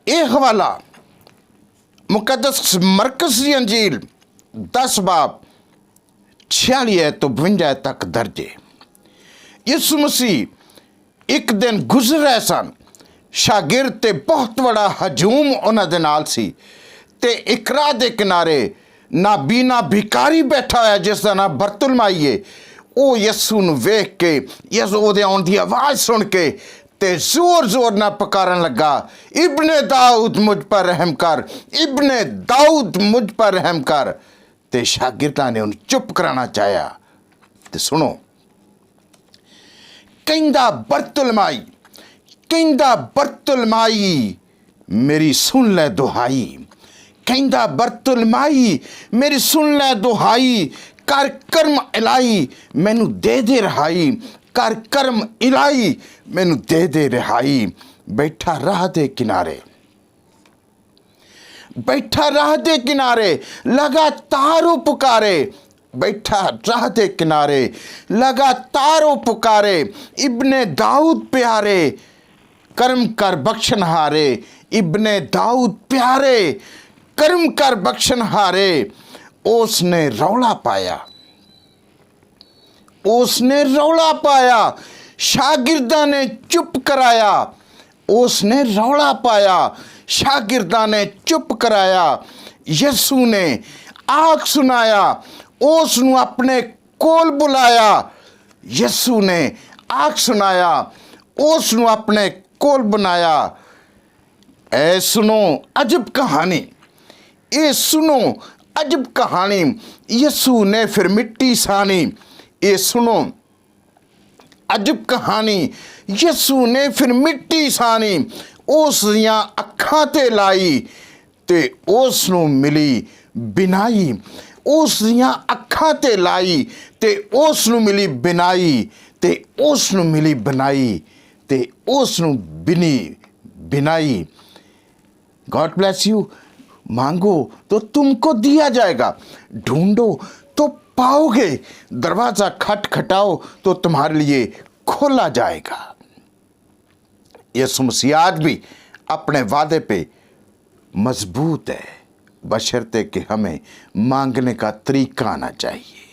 ये हवाला मुकद्दस मरकस की अंजील 10 बाब 46 तो 52 तक दर्ज है। यीशु मसीह एक दिन गुजर रहे सन, शागिर्द ते बहुत बड़ा हजूम उन्हां दे नाल सी ते एक राह दे किनारे नाबीना भिकारी बैठा होया जिसका नाम बरतुलमाई है। वो यीशु नूं वेख के यीशु ओदे आउण दी आवाज़ सुन के ते जोर जोर ना पुकारन लगा, इब्ने दाऊद मुझ पर रहम कर, इब्ने दाऊद मुझ पर रहम कर। ते शागिर्दां ने उन्हें चुप कराना चाहया। ते सुनो, कहंदा बरतुलमाई, कहंदा बरतुलमाई मेरी सुन ले दुहाई, कहंदा बरतुलमाई मेरी सुन ले दुहाई, कर कर्म इलाई मैनू दे दे रहाई, कर कर्म इलाई मैनू दे दे रहाई। बैठा राह दे किनारे, बैठा राह दे किनारे लगातार वो पुकारे, बैठा राह दे किनारे लगातार वो पुकारे, इब्ने दाऊद प्यारे कर्म कर बख्शन हारे, इब्ने दाऊद प्यारे कर्म कर बख्शन हारे। उसने रौला पाया, उसने रौला पाया, शागिर्दां ने चुप कराया। उसने रौला पाया, शागिर्दां ने चुप कराया। यीशु ने आग सुनाया, उसनू अपने कोल बुलाया। यीशु ने आग सुनाया, उसनू अपने कोल बनाया। ऐ सुनो अजब कहानी, ये सुनो अजब कहानी। यीशु ने फिर मिट्टी सानी, ये सुनो अजब कहानी। यीशु ने फिर मिट्टी सानी, उस दियां अखां ते लाई ते उसनू मिली बिनाई। उस दियां अखां ते लाई ते उसनू मिली बिनाई, ते उसनू मिली बनाई, ते उसनू बिनी बिनाई। God bless you. मांगो तो तुमको दिया जाएगा, ढूंढो तो पाओगे, दरवाज़ा खटखटाओ तो तुम्हारे लिए खोला जाएगा। यीशु मसीह आज भी अपने वादे पे मजबूत है, बशर्ते कि हमें मांगने का तरीका आना चाहिए।